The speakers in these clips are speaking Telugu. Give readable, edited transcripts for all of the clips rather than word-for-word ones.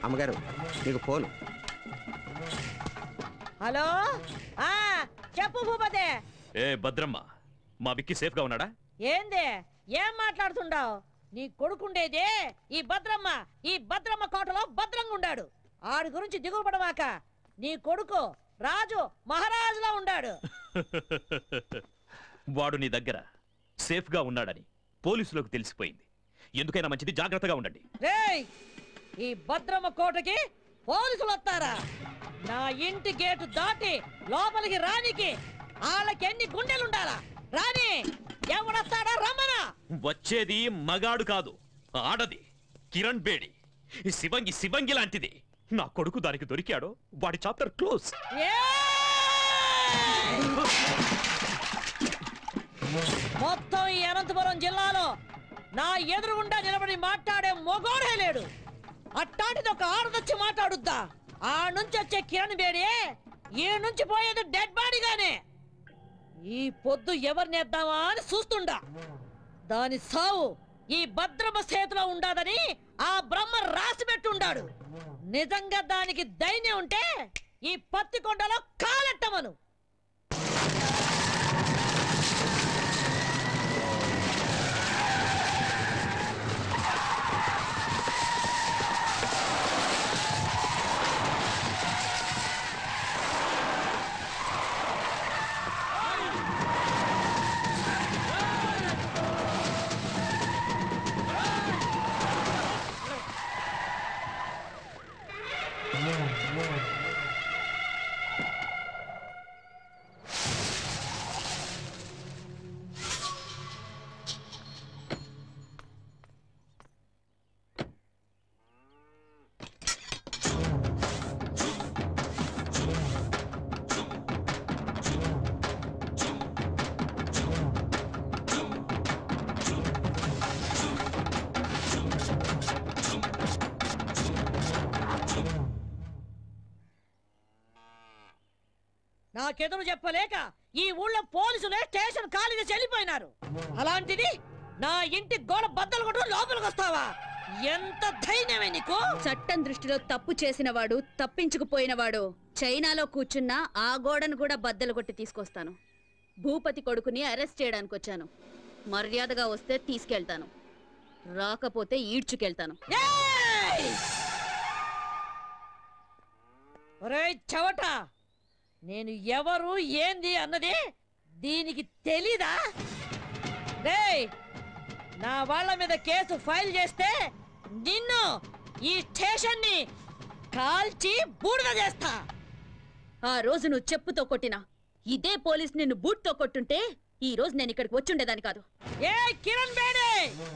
అమ్మగారు మీకు ఫోన్. హలో, చెప్పు భూపతి. ఏ భద్రమ్మ, మా విక్కి సేఫ్ గా ఉన్నాడా? ఏంది, ఏం మాట్లాడుతుండావు? నీ కొడుకుండేదే ఈ భద్రమ్మ కోటలో భద్రంగా ఉండాడు. ఆడి గురించి దిగులు పడవాక. నీ కొడుకు రాజు మహారాజులా ఉండాడు. వాడు నీ దగ్గర సేఫ్ గా ఉన్నాడని పోలీసులకు తెలిసిపోయింది. ఎందుకైనా మంచిది, జాగ్రత్తగా ఉండండి. రేయ్, ఈ భద్రమ్మ కోటకి పోలీసులు వస్తారా? నా ఇంటి గేటు దాటి లోపలికి రానికి వాళ్ళకి ఎన్ని గుండెలుండాలా? రాని, ఎవడొస్తాడా రమ్మనా? వచ్చేది మగాడు కాదు, ఆడది. కిరణ్ బేడి, ఈ శివంగి లాంటిది. నా కొడుకు దానికి దొరికాడో వాడి చాప్టర్ క్లోజ్. మొత్తం ఈ అనంతపురం జిల్లాలో నా ఎదురుగుండా నిలబడి మాట్లాడే మొగోడే లేడు. అట్టాంటిది ఒక ఆడదొచ్చి మాట్లాడుద్దా? ఆ నుంచి వచ్చే కిరణ్ బేడి ఈ నుంచి పోయేది డెడ్ బాడీగానే. ఈ పొద్దు ఎవరినేద్దామా అని చూస్తుండా. దాని సావు ఈ భద్రమ్మ చేతిలో ఉండాదని ఆ బ్రహ్మ రాసి పెట్టుండాడు. నిజంగా దానికి ధైర్యం ఉంటే ఈ పత్తికొండలో కాలెట్టమను. నాకెదురు చెప్పలేక ఈ ఊళ్ళో పోలీసులే స్టేషన్ ఖాళీగా చెల్లిపోయినారు. అలాంటిది నా ఇంటి గోడ బద్దలు కొట్టు లోపలికి వస్తావా? ఎంత ధైర్యమే నీకు? చట్టం దృష్టిలో తప్పు చేసినవాడు, తప్పించుకుపోయినవాడు చైనాలో కూర్చున్నా ఆ గోడను కూడా బద్దలు కొట్టి తీసుకొస్తాను. భూపతి కొడుకుని అరెస్ట్ చేయడానికి వచ్చాను. మర్యాదగా వస్తే తీసుకెళ్తాను, రాకపోతే ఈడ్చుకెళ్తాను. ఒరేయ్ చవట, నేను ఎవరు ఏంది అన్నది దీనికి తెలీదా? రేయ్, నా వాళ్ళ మీద కేసు ఫైల్ చేస్తే నిన్ను ఈ స్టేషన్ ని కాల్చి బూడిద చేస్తా. ఆ రోజు నువ్వు చెప్పుతో కొట్టినా ఇదే పోలీస్ నిన్ను బూట్తో కొట్టుంటే ఈ రోజు నేను ఇక్కడికి వచ్చుండేదాన్ని కాదు. ఏ కిరణ్ బేడే,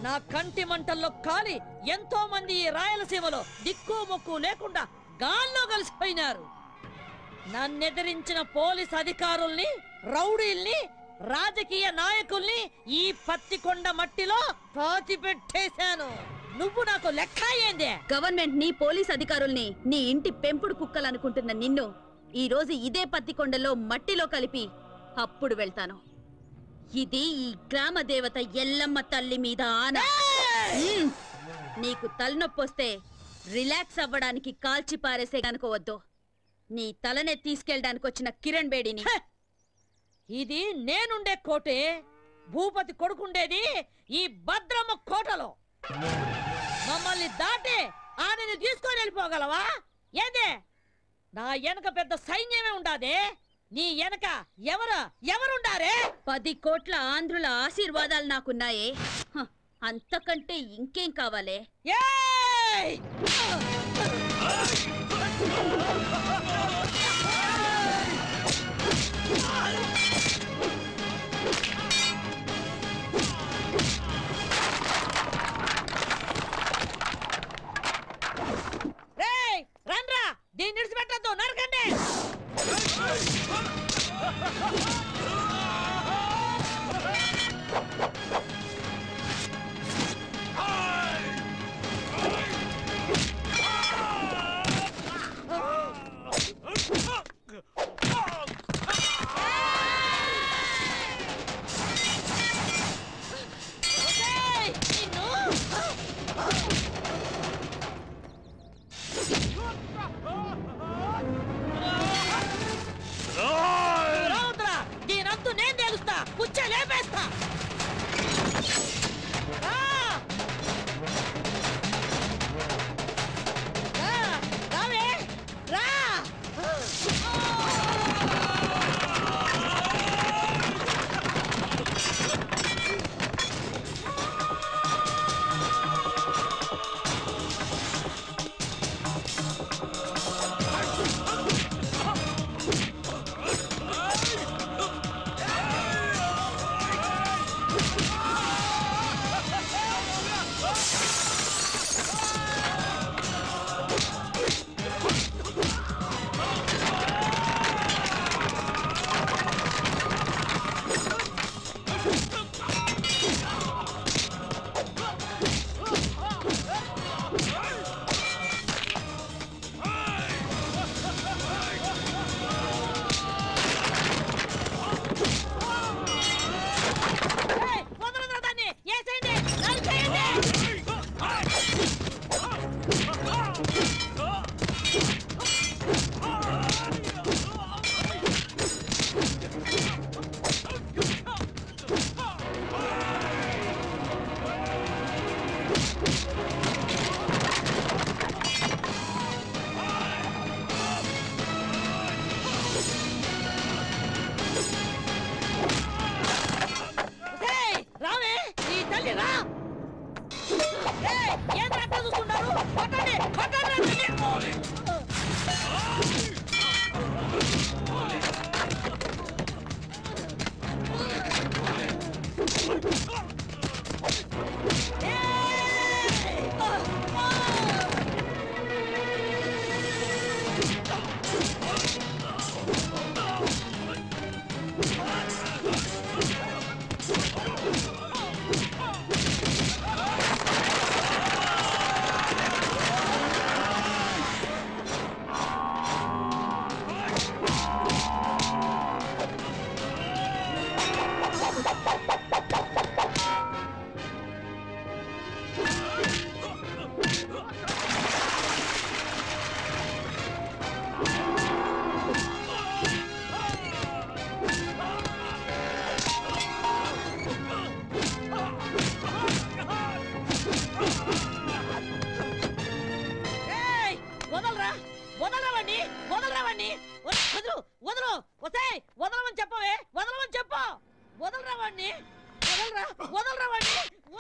నా కంటి మంటల్లో కాలి ఎంతో మంది ఈ రాయలసీమలో దిక్కు మొక్కు లేకుండా గాల్లో కలిసిపోయినారు. నన్నెదిరించిన పోలీస్ అధికారుల్ని, రౌడీల్ని, రాజకీయ నాయకుల్ని ఈ పత్తికొండ మట్టిలో పాతిపెట్టేశాను. నువ్వు నాకు లెక్క ఏంది? గవర్నమెంట్ ని, పోలీస్ అధికారుల్ని నీ ఇంటి పెంపుడు కుక్కలనుకుంటున్న నిన్ను ఈ రోజు ఇదే పత్తికొండలో మట్టిలో కలిపి అప్పుడు వెళ్తాను. ఇది ఈ గ్రామ దేవత ఎల్లమ్మ తల్లి మీద ఆన. నీకు తలనొప్పొస్తే రిలాక్స్ అవ్వడానికి కాల్చి పారేసే అనుకోవద్దు. నీ తలనే తీసుకెళ్ళడానికి వచ్చిన కిరణ్ బేడిని. ఇది నేనుండే కోటే. భూపతి కొడుకుండేది ఈ భద్రమ్మ కోటలో. మమ్మల్ని దాటి ఆమెను తీసుకొని వెళ్ళిపోగలవా? ఏదే, నా వెనక పెద్ద సైన్యమే ఉండాదే. నీ వెనక ఎవరుండారే? 10 కోట్ల ఆంధ్రుల ఆశీర్వాదాలు నాకున్నాయే. అంతకంటే ఇంకేం కావాలే? రండ్రా, దీన్ని విడిచిపెట్టద్దు, నరకండి. పుచ్చ లేపేస్తా. రావే రా.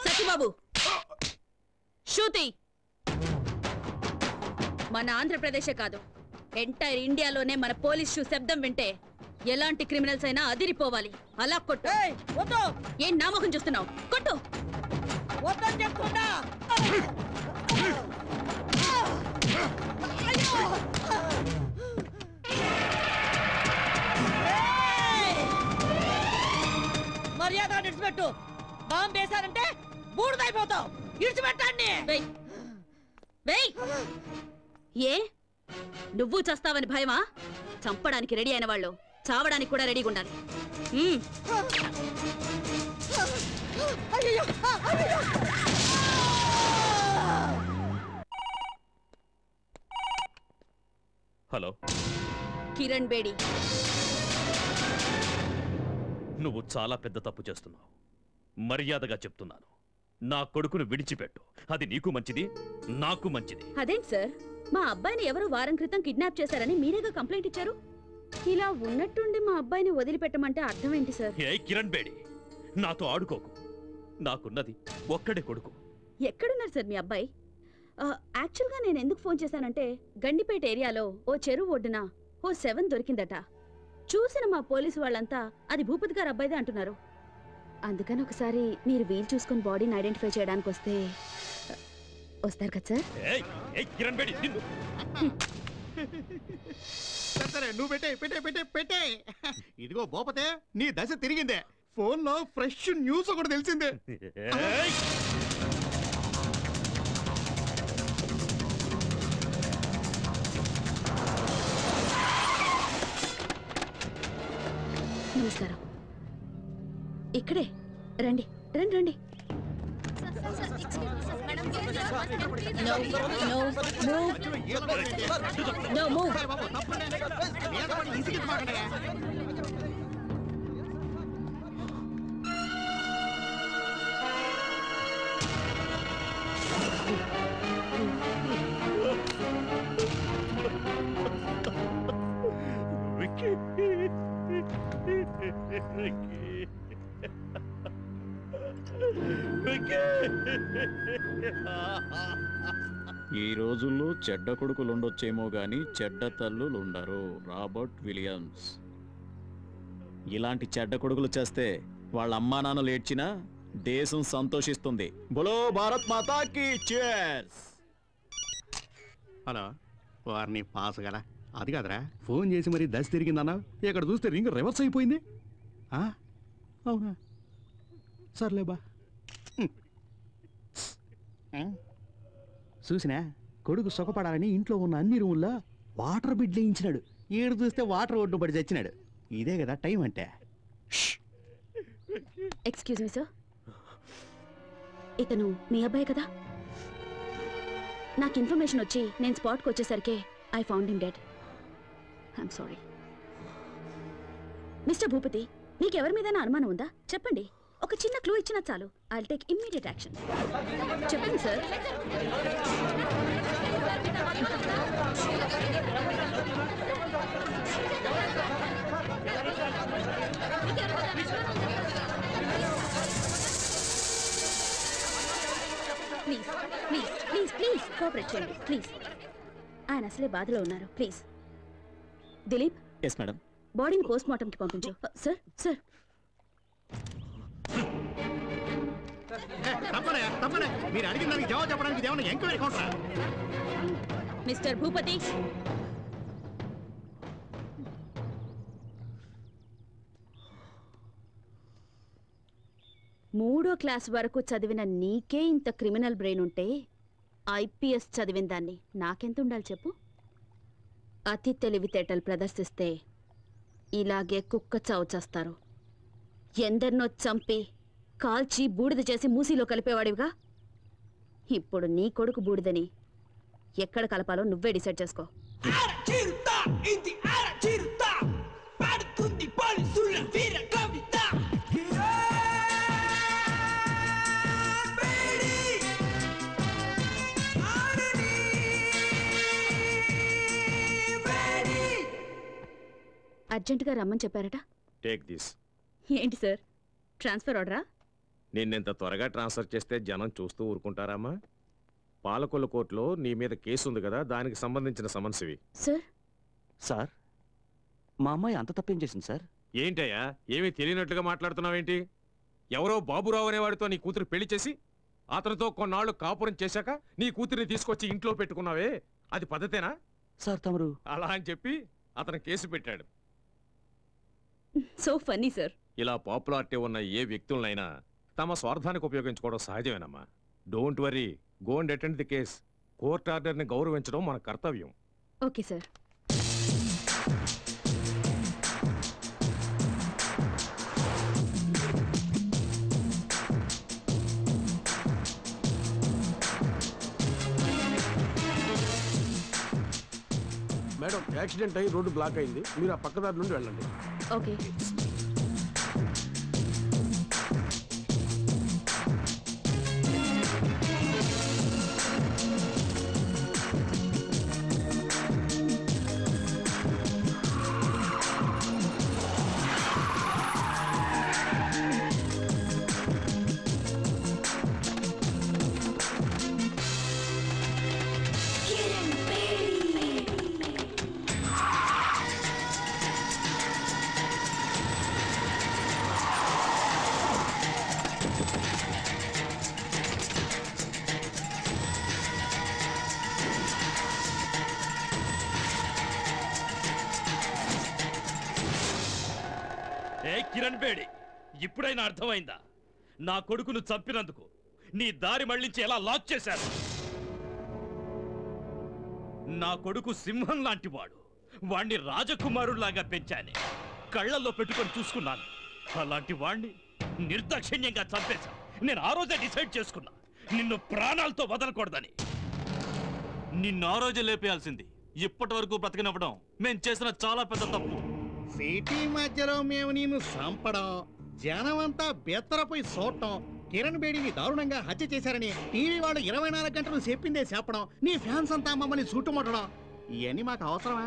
సత్యబాబు శృతి మన ఆంధ్రప్రదేశే కాదు ఎంటైర్ ఇండియాలోనే మన పోలీస్ షూ శబ్దం వింటే ఎలాంటి క్రిమినల్స్ అయినా అదిరిపోవాలి. అలా కొట్టు. ఏం నామకం చూస్తున్నావు? కొట్టు. చెప్తున్నా మర్యాద ఇడిచిపెట్టు. బాంబు వేశారంటే బూడిదైపోతావు. ఇడిచిపెట్టండి. ఏ నువ్వు చస్తావని భయమా? చంపడానికి రెడీ అయిన వాళ్ళు చావడానికి కూడా రెడీగా ఉండాలి. హలో కిరణ్ బేడి, నువ్వు చాలా పెద్ద తప్పు చేస్తున్నావు. మర్యాదగా చెప్తున్నాను, నా కొడుకును విడిచిపెట్టు. అది నీకు మంచిది, నాకు మంచిది. అదేంటి సార్, మా అబ్బాయిని ఎవరు వారం క్రితం కిడ్నాప్ చేశారని మీరేగా కంప్లైంట్ ఇచ్చారు. ఇలా ఉన్నట్టుండి మా అబ్బాయిని వదిలిపెట్టమంటే అర్థం ఏంటి సార్? ఏ కిరణ్ బేడి, నాతో ఆడుకోకు. నాకున్నది ఒక్కడే కొడుకు. ఎక్కడున్నారు సార్ మీ అబ్బాయి? యాక్చువల్గా నేను ఎందుకు ఫోన్ చేశానంటే గండిపేట ఏరియాలో ఓ చెరువు ఒడ్డున ఓ 7 దొరికిందట. చూసిన మా పోలీసు వాళ్ళంతా అది భూపతి గారు అబ్బాయిదే అంటున్నారు. అందుకని ఒకసారి మీరు వీలు చూసుకుని బాడీని ఐడెంటిఫై చేయడానికి వస్తారు కదా సార్? కిరణ్ బేడి, సరే నువ్వు పెట్టే ఇదిగో భూపతే, నీ దశ తిరిగిందే. ఫోన్ లో ఫ్రెష్ న్యూస్ ఒకటి తెలిసిందే. నమస్కారం. ఇక్కడే రండి రండి రండి. ఈ రోజుల్లో చెడ్డ కొడుకులుండొచ్చేమో గాని చెడ్డ తల్లులుండరు. Robert Williams. ఇలాంటి చెడ్డ కొడుకులు చేస్తే వాళ్ళ అమ్మా నాన్నలు ఏడ్చినా దేశం సంతోషిస్తుంది. బోలో భారత్ మాతాకి cheers. హలో, వారిని పాస్ కదా. అది కాదురా, ఫోన్ చేసి మరి దశ తిరిగిందన్నా, ఇక్కడ చూస్తే రింగ్ రివర్స్ అయిపోయింది. అవునా, సర్లేబా. చూసినా, కొడుకు సుఖపడాలని ఇంట్లో ఉన్న అన్ని రూముల్లో వాటర్ బిడ్ వేయించినాడు. ఈడు చూస్తే వాటర్ ఒడ్డు పడి చచ్చినాడు. ఇదే కదా టైం అంటే. ఎక్స్క్యూజ్ మీ సార్, ఇతను మీ అబ్బాయి కదా? నాకు ఇన్ఫర్మేషన్ వచ్చి నేను స్పాట్కి వచ్చేసరికి I found him dead. I'm sorry. Mister Bhupathi, మీకు ఎవరి మీద అనుమానం ఉందా? చెప్పండి. ఒక చిన్న క్లూ ఇచ్చినా చాలు. I'll take immediate action. చెప్పండి sir. Please please please please cooperate చేయండి ప్లీజ్. ఆయన అసలే బాధలో ఉన్నారు. ప్లీజ్ దిలీప్. Yes madam. బాడీని పోస్ట్ మార్టంకి పంపించు. Sir sir. మీరు అడిగిన దానికి జవాబు చెప్పడానికి ఏమన్నా ఎంక్వైరీ కౌంటరా? మిస్టర్ భూపతి, మూడో క్లాస్ వరకు చదివిన నీకే ఇంత క్రిమినల్ బ్రెయిన్ ఉంటే ఐపీఎస్ చదివిన దాన్ని నాకెంత ఉండాలి చెప్పు? అతి తెలివితేటలు ప్రదర్శిస్తే ఇలాగే కుక్క చావు చేస్తారు. ఎందరినో చంపి కాల్చి బూడిద చేసి మూసీలో కలిపేవాడివిగా. ఇప్పుడు నీ కొడుకు బూడిదని ఎక్కడ కలపాలో నువ్వే డిసైడ్ చేసుకో. అర్జెంటుగా రమ్మని చెప్పారట. Take this. ఏంటి సార్, ట్రాన్స్ఫర్ ఆర్డరా? నిన్నెంత త్వరగా ట్రాన్స్ఫర్ చేస్తే జనం చూస్తూ ఊరుకుంటారమ్మా? పాలకొల్లు కోర్టులో నీ మీద కేసు ఉంది కదా, దానికి సంబంధించిన సమన్స్ ఇవి. సార్ సార్, మా అమ్మాయి అంత తప్పేం చేసింది సార్? ఏంటయ్యా, ఏమీ తెలియనట్లుగా మాట్లాడుతున్నావేంటి? ఎవరో బాబురావు అనేవాడితో నీ కూతురు పెళ్లి చేసి అతనితో కొన్నాళ్ళు కాపురం చేశాక నీ కూతురిని తీసుకొచ్చి ఇంట్లో పెట్టుకున్నావే, అది పద్ధతేనా? సార్ తమరు అలా అని చెప్పి అతను కేసు పెట్టాడు. So funny sir. ఇలా పాపులారిటీ ఉన్న ఏ వ్యక్తులనైనా తమ స్వార్థానికి ఉపయోగించుకోవడం సహజమేనమ్మా. Don't worry, go and attend the case. Court ఆర్డర్ని గౌరవించడం మన కర్తవ్యం. Okay sir. మేడం, యాక్సిడెంట్ అయ్యి రోడ్డు బ్లాక్ అయింది. మీరు ఆ పక్కదారి నుండి వెళ్ళండి. ఓకే. కిరణ్ బేడి, ఇప్పుడైనా అర్థమైందా? నా కొడుకును చంపినందుకు నీ దారి మళ్లించి ఎలా లాక్ చేశారు? నా కొడుకు సింహం లాంటి వాడు. వాణ్ణి రాజకుమారులాగా పెంచానే, కళ్ళల్లో పెట్టుకొని చూసుకున్నాను. అలాంటి వాణ్ణి నిర్దాక్షిణ్యంగా చంపేశా. నేను ఆ రోజే డిసైడ్ చేసుకున్నా, నిన్ను ప్రాణాలతో వదలకూడదని. నిన్ను ఆ రోజే లేపేయాల్సింది. ఇప్పటి వరకు బ్రతికినవ్వడం మేం చేసిన చాలా పెద్ద తప్పు. సిటీ మధ్యలో మేము నిన్ను చంపడం, జనమంతా బెత్తరపోయి చూడటం, కిరణ్ బేడిని దారుణంగా హత్య చేశారని టీవీ వాళ్ళు 24 గంటలు చెప్పిందే చెప్పడం, నీ ఫ్యాన్స్ అంతా మమ్మల్ని చుట్టుముట్టడం, ఇవన్నీ మాకు అవసరమా?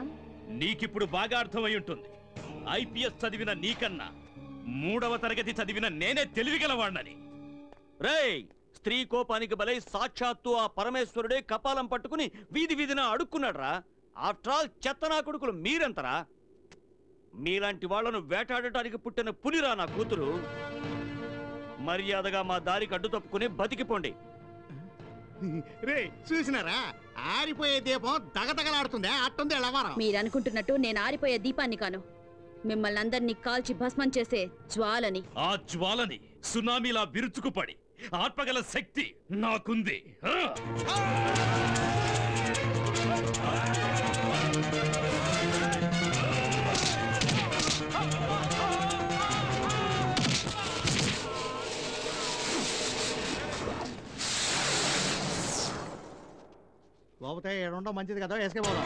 నీకిప్పుడు బాగా అర్థమై ఉంటుంది. ఐపీఎస్ చదివిన నీకన్నా 3వ తరగతి చదివిన నేనే తెలివిగలవాణ్ణని. రేయ్, స్త్రీ కోపానికి బలై సాక్షాత్తు ఆ పరమేశ్వరుడే కపాలం పట్టుకుని వీధి వీధిన అడుక్కున్నాడ్రా. ఆఫ్టర్ ఆల్ చెత్తనా కొడుకులు మీరెంతరా? మీలాంటి వాళ్లను వేటాడటానికి పుట్టిన పులిరా నా కూతురు. మర్యాదగా మా దారికి అడ్డు తప్పుకుని బతికిపోండి. రే చూసినారా, ఆరిపోయే దీపం దగదగలాడుతుందే, అట్టుంది ఎలవారం. మీరనుకుంటున్నట్టు నేను ఆరిపోయే దీపాన్ని కాను, మిమ్మల్ని అందరినీ కాల్చి భస్మం చేసే జ్వాలని. ఆ జ్వాలని సునామీలా విరుచుకుపడి ఆత్మగల శక్తి నాకుంది. లోపతే ఏడుండో మంచిది కదా, వేసుకే పోదాం.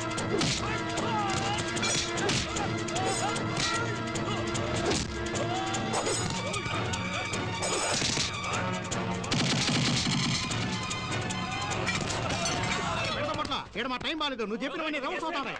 ఇక్కడ మా టైం బాగాలేదు, నువ్వు చెప్పినవన్నీ రౌండ్స్ అవుతాయి.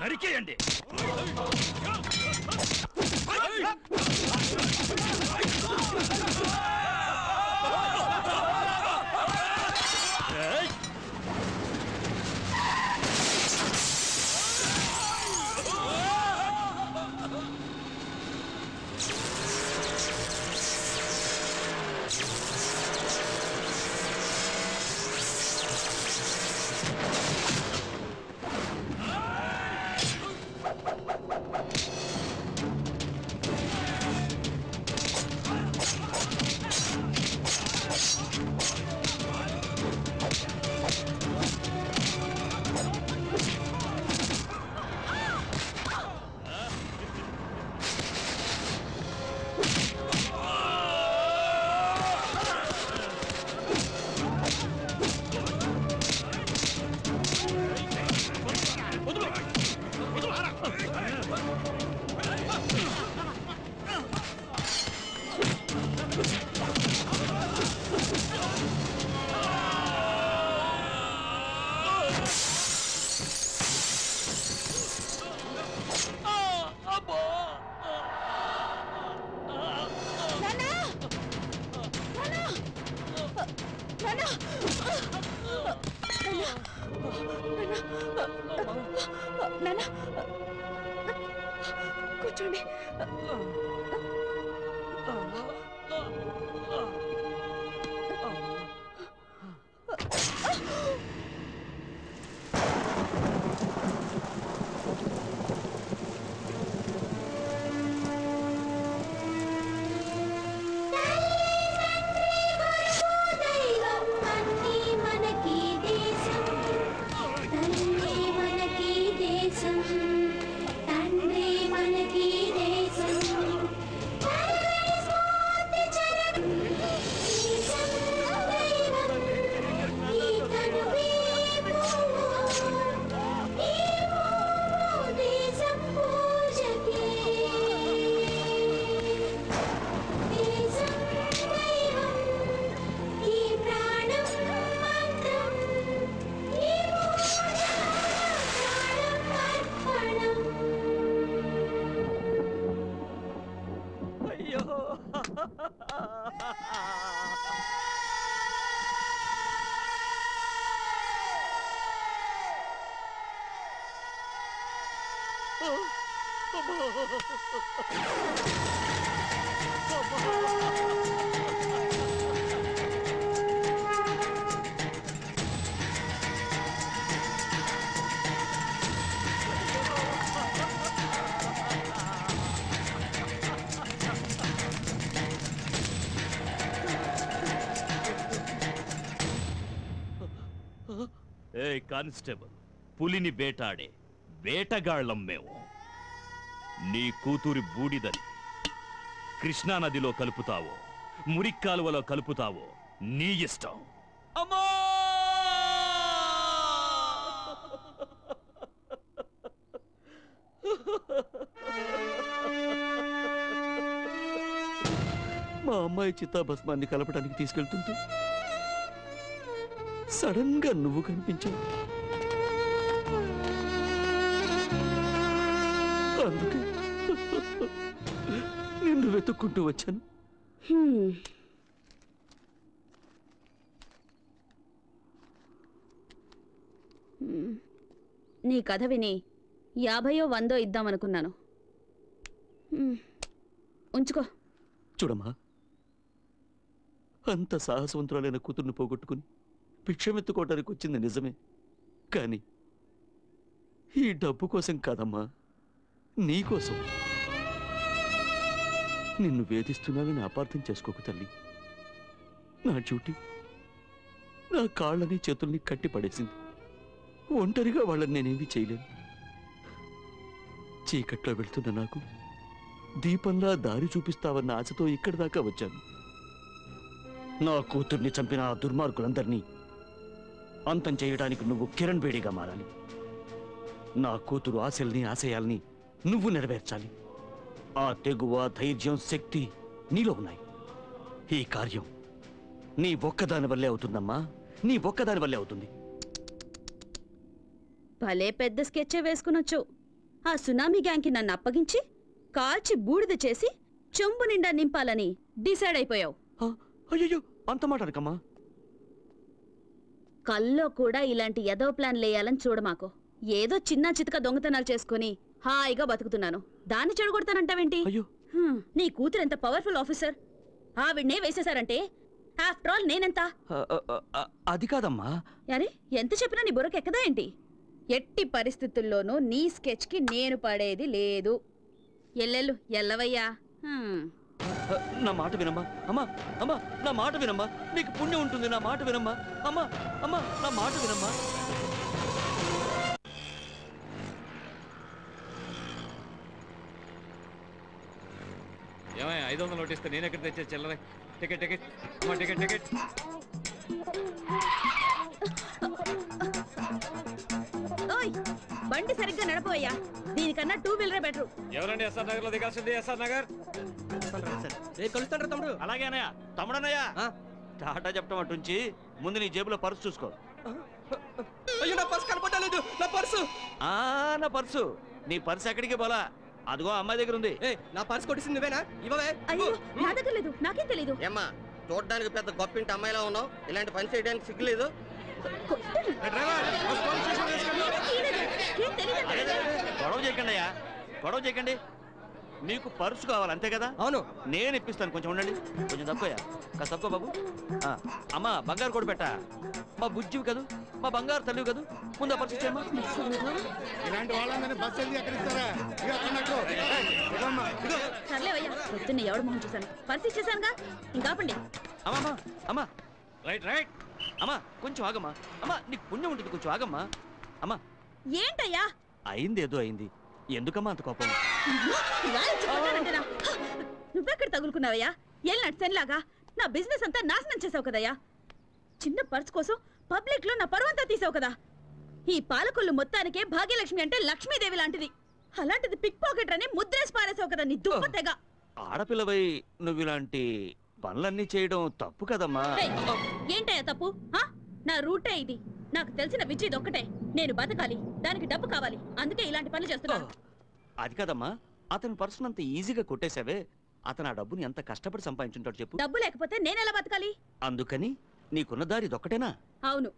నరికేయండి. కూర్చోండి. ఏ కానిస్టేబుల్, పులిని వేటాడే వేటగాళ్ళం మేము. నీ కూతురి బూడిదని కృష్ణానదిలో కలుపుతావో మురిక్కాలువలో కలుపుతావో నీ ఇష్టం. అమ్మా! మా అమ్మాయి చిత్తాభస్మాన్ని కలపడానికి తీసుకెళ్తుంటే సడన్ గా నువ్వు కనిపించావు. అందుకే నిన్ను వెతుక్కుంటూ వచ్చాను. నీ కథ విని 50 100 ఇద్దామనుకున్నాను. ఉంచుకో. చూడమ్మా, అంత సాహసవంతురాలైన కూతుర్ని పోగొట్టుకుని భిక్షమెత్తుకోవడానికి వచ్చింది నిజమే, కానీ ఈ డబ్బు కోసం కాదమ్మా, నీకోసం. నిన్ను వేధిస్తున్నానని అపార్థం చేసుకోకు తల్లి. నా డ్యూటీ నా కాళ్ళని చేతుల్ని కట్టి పడేసింది. ఒంటరిగా వాళ్ళని నేనేమీ చేయలేను. చీకట్లో వెళ్తున్న నాకు దీపంలా దారి చూపిస్తావన్న ఆశతో ఇక్కడి దాకా వచ్చాను. నా కూతుర్ని చంపిన ఆ దుర్మార్గులందరినీ అంతం చేయడానికి నువ్వు కిరణ్ బేడిగా మారాలి. నా కూతురు ఆశల్ని ఆశయాల్ని నువ్వు నెరవేర్చాలి. ఆ తెగువ, ధైర్యం, శక్తి నీలో ఉన్నాయి. ఈ కార్యం నీ ఒక్కదాని వల్లే అవుతుందమ్మా, నీ ఒక్కదాని వల్లే అవుతుంది. భలే పెద్ద స్కెచ్చే వేసుకునొచ్చు. ఆ సునామీ గ్యాంగ్కి నన్ను అప్పగించి కాల్చి బూడిద చేసి చెంబు నిండా నింపాలని డిసైడ్ అయిపోయావు. అయ్యో, అంత మాట అనకమ్మా. కల్లో కూడా ఇలాంటి ఎదో ప్లాన్ లేయాలని చూడమాకు. ఏదో చిన్న చితక దొంగతనాలు చేసుకుని హాయిగా బతుకుతున్నాను, దాన్ని చెడగొడతానంటావేంటి? అయ్యో, నీ కూతురు ఎంత పవర్ఫుల్ ఆఫీసర్, ఆవిడ్నే వేసేశారంటే ఆఫ్టర్ ఆల్ నేనెంత? అది కాదమ్మా. అరే, ఎంత చెప్పినా నీ బుర్రకెక్కదా ఏంటి? ఎట్టి పరిస్థితుల్లోనూ నీ స్కెచ్కి నేను పడేది లేదు. ఎల్లెల్లు ఎల్లవయ్యా. నా మాట వినమ్మా. అమ్మా అమ్మా, నా మాట వినమ్మా. నీకు పుణ్యం ఉంటుంది. నా మాట వినమ్మా. అమ్మా అమ్మా, నా మాట వినమ్మా. ఏమయ్య 500 నోట్ ఇస్తే నేను ఎక్కడ తెచ్చే చిల్లరే? Ticket ticket ticket ticket. ఓయ్, బండి సరిగ్గా నడపోయ్యా. దీనికన్నా 2 వీలరే బెటర్. ఎవరండి ఎస్ఆర్ నగర్ లో దిగాల్సింది? ఎస్ఆర్ నగర్. కలుస్తాడు తమ్ముడు. అలాగే అన్నయ్య. తమ్ముడన్నయ్య, టాటా చెప్పడం అటుంచి ముందు నీ జేబులో పర్సు చూసుకో. అయ్యో, నా పర్సు కనపడలేదు. నా పర్సు. నా పర్సు. నీ పర్సు ఎక్కడికి పోలా? అదిగో అమ్మాయి దగ్గర ఉంది. నా పర్సు కొట్టేసింది నువ్వేనా? ఇవ్వవే. అయ్యో, నా దగ్గర లేదు. నాకేం తెలీదు. ఏమ్మా, చూడడానికి పెద్ద గొప్పింటి అమ్మాయిలా ఉన్నావు, ఇలాంటి పని చేయడానికి సిగ్గులేదు? గొడవ చేయకండి అయ్యా, గొడవ చేయకండి. మీకు పర్సు కావాలి అంతే కదా? అవును, నేను ఇప్పిస్తాను. కొంచెం ఉండండి, కొంచెం తక్కువయ్యా. కాస్త తక్కువ బాబు. అమ్మా, బంగారు కూడా పెట్టా. మా బుజ్జివి కదూ, మా బంగారు తల్లివి కదూ. ముందు ఆ పర్సు ఇచ్చేయమ్మా. ఇలాంటి వాళ్ళందరినీ బస్సు వెళ్ళి ఎక్కడ ఇస్తారా? సర్లేవయ్యా, పొద్దున్న ఎవడు మొహం చూశాను, పర్సు ఇచ్చేసానుగా, ఇంకాపండి. అమ్మా అమ్మా, రైట్ రైట్. అమ్మా కొంచెం ఆగమ్మా. అమ్మా, నీకు పుణ్యం ఉంటుంది, కొంచెం ఆగమ్మా. అమ్మా, ఏంటయ్యా? అయింది ఏదో అయింది, ఎందుకమ్మా అంత కోపం? నువ్వెక్కడ తగులుకున్నావయ్యా? ఎల్నట్ సెన్లాగా నా బిజినెస్ అంతా నాశనం చేసావు కదయ్యా. చిన్న పర్స్ కోసం పబ్లిక్ లో నా పరువంతా తీసావు కదా. ఈ పాలకొల్లు మొత్తానికే భాగ్యలక్ష్మి అంటే లక్ష్మీదేవి లాంటిది. అలాంటిది పిక్ పాకెట్ అని ముద్రేసి పారేసావు కదా నీ దుప్ప తెగ. ఆడపిల్లవై నువ్వు ఇలాంటి పనులన్నీ చేయడం తప్పు కదమ్మా. ఏంటయ్యా తప్పు? నా రూటే ఇది. నాకు తెలిసిన విద్య ఇది ఒక్కటే. నేను బతకాలి, దానికి డబ్బు కావాలి, అందుకే ఇలాంటి పనులు చేస్తున్నాను. అది కదమ్మా, అతని పర్సన్ అంత ఈజీగా కొట్టేశావే. అతను ఆ డబ్బుని ఎంత కష్టపడి సంపాదించుంటాడు చెప్పు. డబ్బు లేకపోతే నేనెలా బతకాలి? అందుకని నీకున్న దారి ఇదొక్కటేనా? అవును,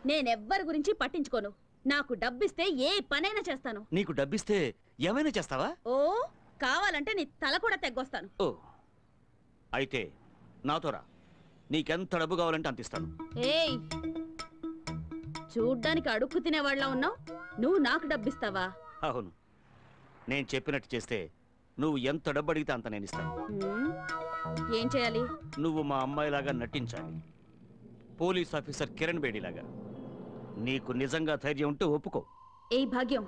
నేనెవ్వరి గురించి పట్టించుకోను. నాకు డబ్బిస్తే ఏ పనైనా చేస్తాను. నీకు డబ్బిస్తే ఏమైనా చేస్తావా? ఓ, కావాలంటే నీ తల కూడా తెగ్గొస్తాను. ఓ, అయితే నాతో రా. నీకెంత డబ్బు కావాలంటే అంత ఇస్తాను. ఏయ్, చూడ్డానికి అడుక్కు తినేవాళ్ళ ఉన్నావు, నువ్వు నాకు డబ్బిస్తావా? అవును, నేను చెప్పినట్టు చేస్తే నువ్వు ఎంత డబ్బు అడిగితే అంత నేను ఇస్తాను. ఏం చేయాలి? నువ్వు మా అమ్మాయిలాగా నటించాలి, పోలీస్ ఆఫీసర్ కిరణ్ బేడిలాగా. నీకు నిజంగా ధైర్యం ఉంటే ఒప్పుకో. ఏయ్ భాగ్యం,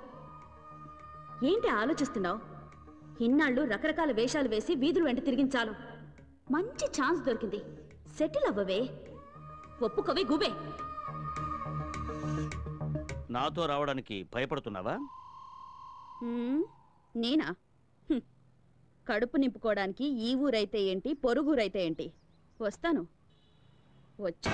ఏంటి ఆలోచిస్తున్నావు? ఇన్నాళ్ళు రకరకాల వేషాలు వేసి వీధులు వెంట తిరిగించాలు. మంచి ఛాన్స్ దొరికింది. సెటిల్ అవ్వవే. ఒప్పుకోవే గుబే. నాతో రావడానికి భయపడుతున్నావా? నేనా? కడుపు నింపుకోవడానికి ఈ ఊరైతే ఏంటి, పొరుగురైతే ఏంటి, వస్తాను. వచ్చా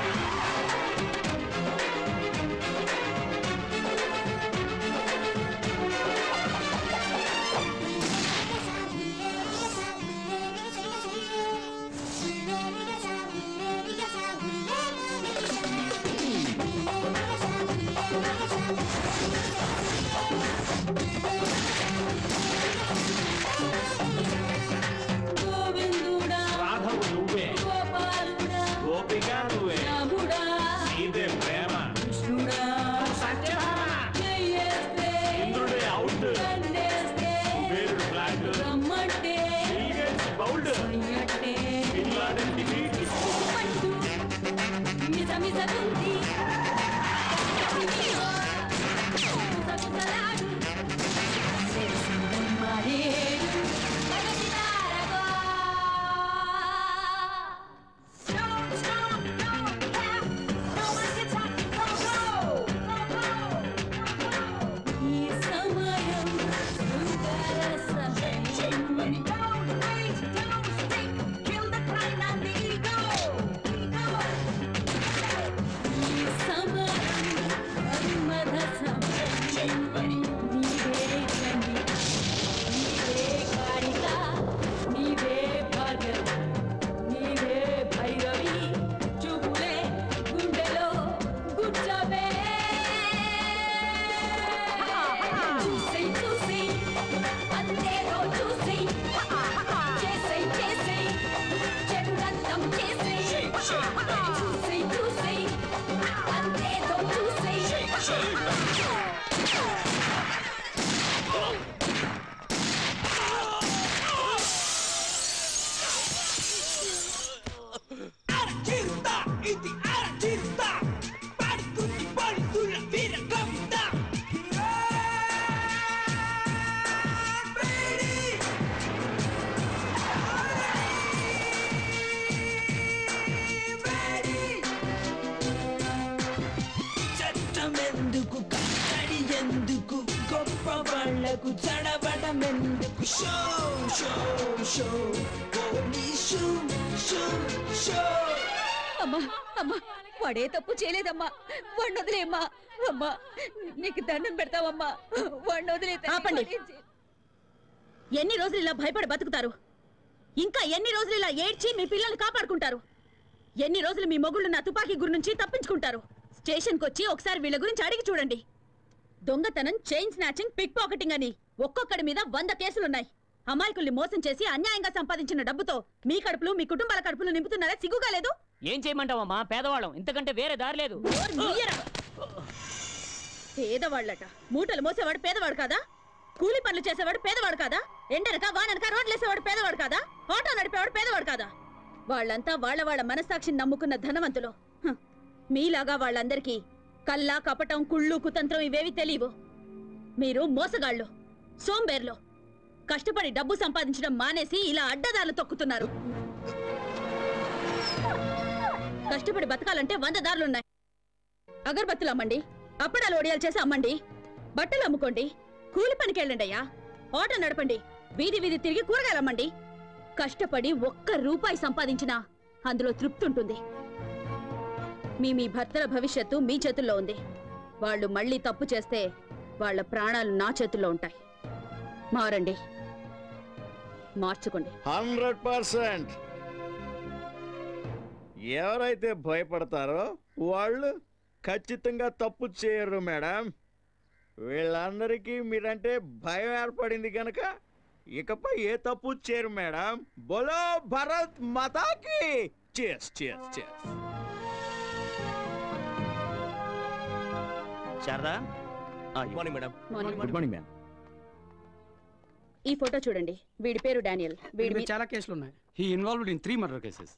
అమ్మా అమ్మా, వాడే తప్పు చేయలేదమ్మా. వాడిని వదిలేమ్మా. అమ్మా నీకు దండం పెడతావమ్మా, వాడిని వదిలే. ఆపండి. ఎన్ని రోజులు ఇలా భయపడి బతుకుతారు? ఇంకా ఎన్ని రోజులు ఇలా ఏడ్చి మీ పిల్లల్ని కాపాడుకుంటారు? ఎన్ని రోజులు మీ మొగుళ్ళు నా తుపాకీ గురి నుంచి తప్పించుకుంటారు? స్టేషన్కి వచ్చి ఒకసారి వీళ్ళ గురించి అడిగి చూడండి. దొంగతనం, చైన్ స్నాచింగ్, పిక్ పాకెటింగ్ అని ఒక్కొక్కడి మీద 100 కేసులున్నాయి. అమాయకుల్ని మోసం చేసి అన్యాయంగా సంపాదించిన డబ్బుతో మీ కడుపులు, మీ కుటుంబాల కడుపులు నింపుతున్నారా? సిగ్గుగా లేదు? ఏం చేయమంటావమ్మా, పేదవాళ్ళం, ఇంతకంటే వేరే దారి లేదు. పేదవాళ్ళట. మూటలు మోసేవాడు పేదవాడు కాదా? కూలి పనులు చేసేవాడు పేదవాడు కాదా? ఎండనక వాననక రోడ్లేసేవాడు పేదవాడు కాదా? ఆటో నడిపేవాడు పేదవాడు కాదా? వాళ్ళంతా వాళ్ళ మనస్సాక్షిని నమ్ముకున్న ధనవంతులు. మీలాగా వాళ్ళందరికీ కల్లా, కపటం, కుళ్ళు, కుతంత్రం ఇవేవి తెలియవు. మీరు మోసగాళ్ళు, సోంబేర్లు. కష్టపడి డబ్బు సంపాదించడం మానేసి ఇలా అడ్డదారులు తొక్కుతున్నారు. కష్టపడి బతకాలంటే 100 దారులున్నాయి. అగరబత్తులు అమ్మండి, అప్పడాలు ఒడియాలు చేసి అమ్మండి, బట్టలు అమ్ముకోండి, కూలి పనికి వెళ్ళండి అయ్యా, ఆటో నడపండి, వీధి వీధి తిరిగి కూరగాయలు అమ్మండి. కష్టపడి 1 రూపాయి సంపాదించినా అందులో తృప్తి ఉంటుంది. మీ భర్తల భవిష్యత్తు మీ చేతుల్లో ఉంది. వాళ్ళు మళ్ళీ తప్పు చేస్తే వాళ్ళ ప్రాణాలు నా చేతుల్లో ఉంటాయి. మారండి, మార్చుకోండి. 100%. ఎవరైతే భయపడతారో వాళ్ళు ఖచ్చితంగా తప్పు చేయరు మేడం. వీళ్ళందరికీ మీరంటే భయం ఏర్పడింది కనుక ఇకపై ఏ తప్పు చేయరు మేడం. బోలో భారత్ మాతాకి. చేస్ చేస్ చేస్. Sharada, good morning madam. Good morning ma'am. ఈ ఫోటో చూడండి. వీడి పేరు డానియల్. వీడి చాలా కేసులు ఉన్నాయి. He involved in 3 murder cases,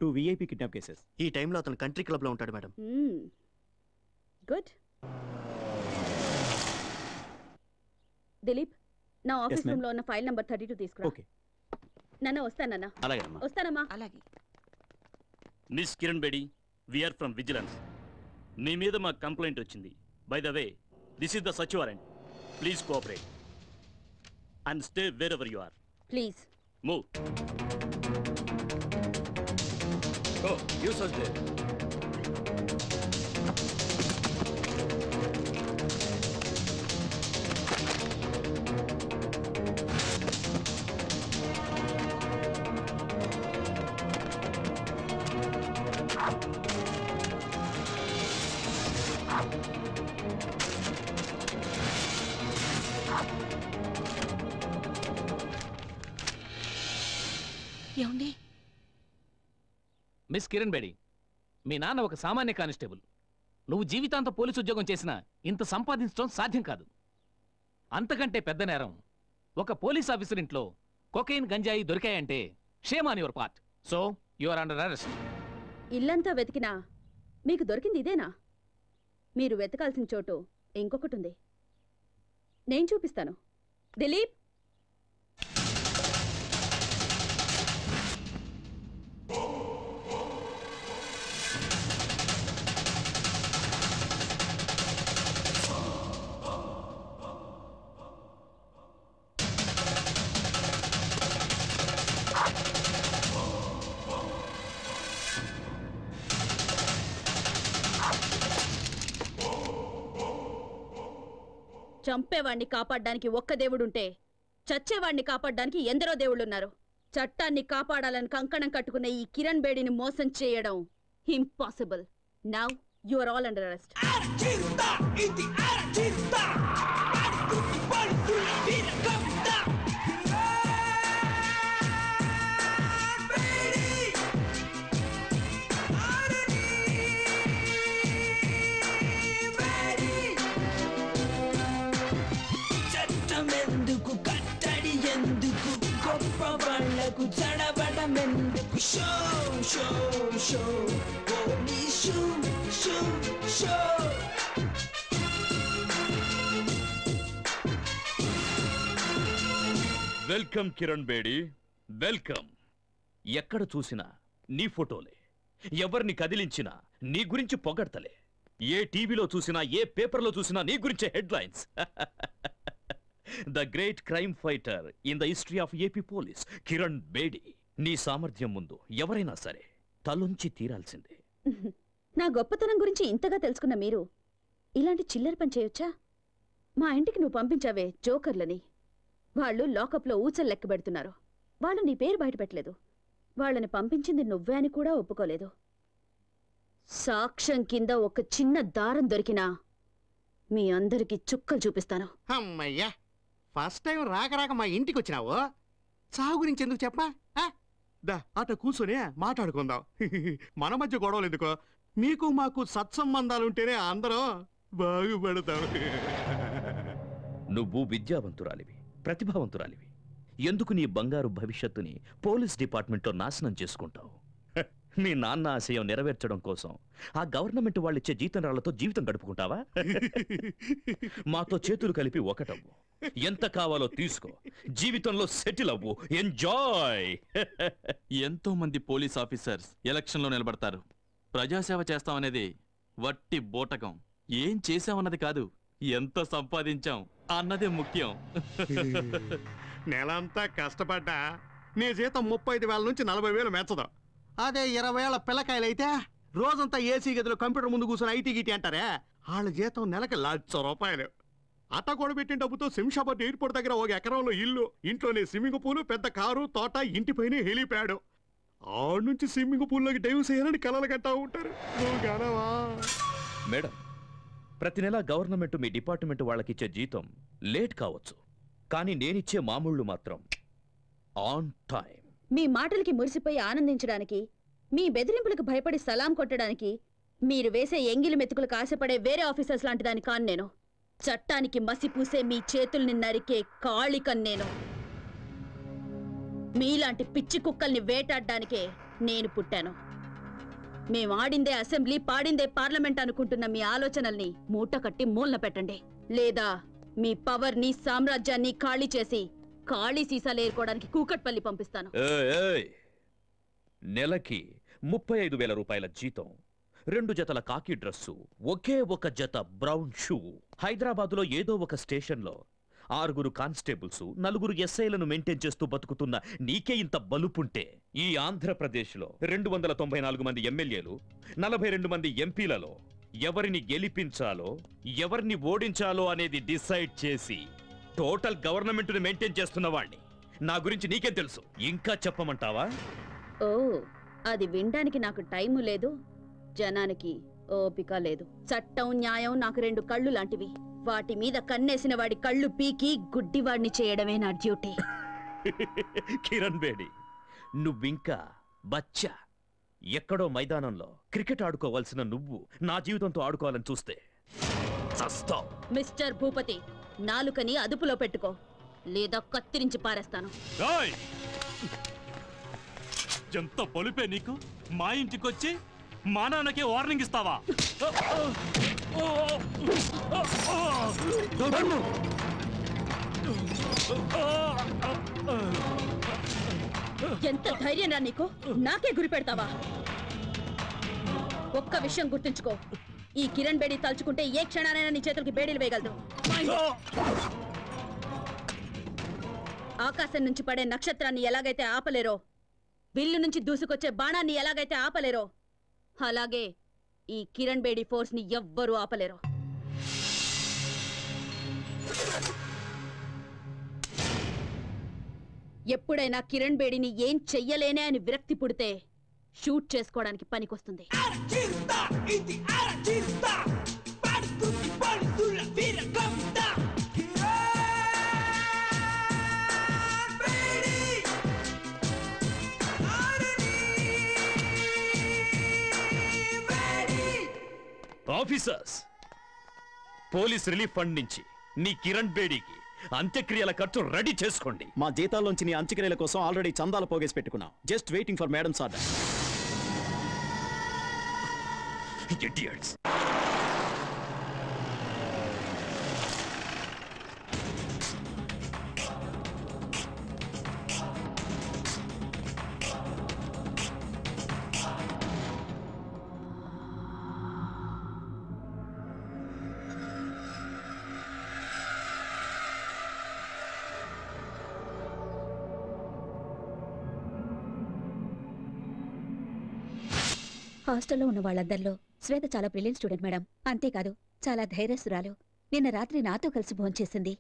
2 VIP kidnap cases. ఈ టైంలో అతను కంట్రీ క్లబ్ లో ఉంటాడు మేడం. గుడ్. దిలీప్, నా ఆఫీస్ Yes, ma'am. రూమ్ లో ఉన్న ఫైల్ నంబర్ 32 తీసుకురా. ఓకే. నాన్న వస్తానన్నా. అలాగే అమ్మా. వస్తానమ్మా. అలాగే. Miss Kiran Bedi, we're from vigilance. మీ మీద మా కంప్లైంట్ వచ్చింది. By the way, this is the search warrant. Please cooperate and stay wherever you are. Please. Move. Oh, you search there. ఏమండి? మిస్ కిరణ్ బేడి, మీ నాన్న ఒక సామాన్య కానిస్టేబుల్. నువ్వు జీవితాంత పోలీసు ఉద్యోగం చేసినా ఇంత సంపాదించడం సాధ్యం కాదు. అంతకంటే పెద్ద నేరం ఒక పోలీస్ ఆఫీసర్ ఇంట్లో కొకైన్ గంజాయి దొరికాయంటే shame on your part. So you are under arrest. ఇల్లంతా వెతికినా మీకు దొరికింది ఇదేనా? మీరు వెతకాల్సిన చోటు ఇంకొకటి ఉంది. నేను చూపిస్తాను. దిలీప్, చంపేవాణ్ణి కాపాడడానికి ఒక్క దేవుడుంటే చచ్చేవాణ్ణి కాపాడడానికి ఎందరో దేవుళ్ళున్నారు. చట్టాన్ని కాపాడాలని కంకణం కట్టుకున్న ఈ కిరణ్ బేడిని మోసం చేయడం impossible. Now you are all under arrest. Welcome Kiran Bedi, welcome. ఎక్కడ చూసినా నీ ఫోటోలే, ఎవరిని కదిలించినా నీ గురించి పొగడ్తలే. ఏ టీవీలో చూసినా ఏ పేపర్లో చూసినా నీ గురించే headlines. The great crime fighter in the history of AP police Kiran Bedi. నీ సామర్థ్యం ముందు ఎవరైనా సరే తలొంచి తీరాల్సిందే. నా గొప్పతనం గురించి ఇంతగా తెలుసుకున్న మీరు ఇలాంటి చిల్లర పని చేయొచ్చా? మా ఇంటికి నువ్వు పంపించావే జోకర్లని, వాళ్ళు లాకప్లో ఊచలు లెక్క పెడుతున్నారు. వాళ్ళు నీ పేరు బయటపెట్టలేదు. వాళ్ళని పంపించింది నువ్వే అని కూడా ఒప్పుకోలేదు. సాక్ష్యం కింద ఒక చిన్న దారం దొరికినా మీ అందరికి చుక్కలు చూపిస్తాను. అమ్మయ్యా, ఫస్ట్ టైం రాక రాక మా ఇంటికి వచ్చినావు. చావు గురించి ఎందుకు చెప్పా? దా అట కూర్చొని మాట్లాడుకుందాం. మన మధ్య గొడవలు ఎందుకో? మీకు మాకు సత్సంబంధాలుంటేనే అందరం బాగుపడతాం. నువ్వు విద్యావంతురాలివి, ప్రతిభావంతురాలివి. ఎందుకు నీ బంగారు భవిష్యత్తుని పోలీస్ డిపార్ట్మెంట్లో నాశనం చేసుకుంటావు? మీ నాన్న ఆశయం నెరవేర్చడం కోసం ఆ గవర్నమెంట్ వాళ్ళిచ్చే జీతం రాళ్లతో జీవితం గడుపుకుంటావా? మాతో చేతులు కలిపి ఒకటవ్వు, ఎంత కావాలో తీసుకో, జీవితంలో సెటిల్ అవ్వు, ఎంజాయ్. ఎంతో మంది పోలీస్ ఆఫీసర్స్ ఎలక్షన్లో నిలబడతారు. ప్రజాసేవ చేస్తామనేది వట్టి బోటకం. ఏం చేశామన్నది కాదు, ఎంత సంపాదించాం అన్నదే ముఖ్యం. నెలంతా కష్టపడ్డా నీ జీతం 35,000 నుంచి 40,000 మెచ్చదు. అదే 20,000 పిల్లకాయలైతే రోజంతా ఏసీ గదిలో కంప్యూటర్ ముందు కూర్చొని ఐటీ గిటీ అంటారే, వాళ్ళ జీతం నెలకి ₹1,00,000. అట్ట కూడా పెట్టిన డబ్బుతో శంషాబాద్ ఎయిర్పోర్ట్ దగ్గర 1 ఎకరంలో ఇల్లు, ఇంట్లోనే స్విమ్మింగ్ పూల్, పెద్ద కారు, తోట, ఇంటిపైనే హెలిప్యాడ్. ఆడ నుంచి స్విమ్మింగ్ పూల్లోకి డైవ్ చేయాలని కలలు కట్టా ఉంటారు. మేడం, ప్రతి నెల గవర్నమెంట్ మీ డిపార్ట్మెంట్ వాళ్ళకిచ్చే జీతం లేట్ కావచ్చు, కానీ నేనిచ్చే మామూళ్ళు మాత్రం ఆన్ టైం. మీ మాటలకి మురిసిపోయి ఆనందించడానికి, మీ బెదిరింపులకు భయపడి సలాం కొట్టడానికి మీరు వేసే ఎంగిలి మెతుకులకు ఆశపడే వేరే ఆఫీసర్స్ లాంటి దాని కాను నేను. చట్టానికి మసిపూసే మీ చేతుల్ని నరికే కాళికన్ నేను. మీలాంటి పిచ్చి కుక్కల్ని వేటాడడానికే నేను పుట్టాను. మేం ఆడిందే అసెంబ్లీ, పాడిందే పార్లమెంట్ అనుకుంటున్న మీ ఆలోచనల్ని మూట కట్టి మూలన పెట్టండి, లేదా మీ పవర్ ని సామ్రాజ్యాన్ని ఖాళీ చేసి ఖాళీ సీసాలు ఏరుకోవడానికి కూకట్పల్లి పంపిస్తాను. నెలకి 35,000 రూపాయల జీతం, 2 జతల కాకి డ్రెస్సు, ఒకే ఒక జత బ్రౌన్ షూ. హైదరాబాదులో ఏదో ఒక స్టేషన్లో 6 కానిస్టేబుల్స్, 4 ఎస్ఐలను మెయింటైన్ చేస్తూ బతుకుతున్న నీకే ఇంత బలుపుంటే, ఈ ఆంధ్రప్రదేశ్లో 294 మంది ఎమ్మెల్యేలు, 42 మంది ఎంపీలలో ఎవరిని గెలిపించాలో ఎవరిని ఓడించాలో అనేది డిసైడ్ చేసి టోటల్ గవర్నమెంట్ ని మెయింటైన్ చేస్తున్న వాణ్ణి. నా గురించి నీకేం తెలుసు? ఇంకా చెప్పమంటావా? ఓ, అది వినడానికి నాకు టైము లేదు, జనానికి ఓపిక లేదు. చట్టం న్యాయం నాకు 2 కళ్ళు లాంటివి. వాటి మీద కన్నేసిన వాడి కళ్ళు పీకి గుడ్డివాడిని చేయడమే నా డ్యూటీ. కిరణ్ బేడి, నువ్వింకా బచ్చా. ఎక్కడో మైదానంలో క్రికెట్ ఆడుకోవాల్సిన నువ్వు నా జీవితంతో ఆడుకోవాలని చూస్తే చస్తావ్. మిస్టర్ భూపతి, నాలుకని అదుపులో పెట్టుకో, లేదా కత్తిరించి పారేస్తాను. ఎంత పొలిపే నీకు! మా ఇంటికొచ్చి మా నాన్నకే వార్నింగ్ ఇస్తావా? ఎంత ధైర్యం రా నీకు? నాకే గురి పెడతావా? ఒక్క విషయం గుర్తుంచుకో, ఈ కిరణ్ బేడి తలుచుకుంటే ఏ క్షణానైనా నీ చేతులకి బేడీలు వేయగలదు. ఆకాశం నుంచి పడే నక్షత్రాన్ని ఎలాగైతే ఆపలేరో, విల్లు నుంచి దూసుకొచ్చే బాణాన్ని ఎలాగైతే ఆపలేరో, అలాగే ఈ కిరణ్ బేడి ఫోర్స్ ని ఎవ్వరూ ఆపలేరు. ఎప్పుడైనా కిరణ్ బేడిని ఏం చెయ్యలేనే అని విరక్తి పుడితే షూట్ చేసుకోవడానికి పనికొస్తుంది. ఆఫీసర్స్, పోలీస్ రిలీఫ్ ఫండ్ నుంచి నీ కిరణ్ బేడీకి అంత్యక్రియల ఖర్చు రెడీ చేసుకోండి. మా జీతాల్లోంచి నీ అంత్యక్రియల కోసం ఆల్రెడీ చందాలు పోగేసి పెట్టుకున్నాం. Just waiting for madams order. Idiots. హాస్టల్లో ఉన్న వాళ్ళందరిలో శ్వేత చాలా బ్రిలియంట్ స్టూడెంట్ మేడం. అంతేకాదు చాలా ధైర్యస్తురాలు. నిన్న రాత్రి నాతో కలిసి భోంచేసింది.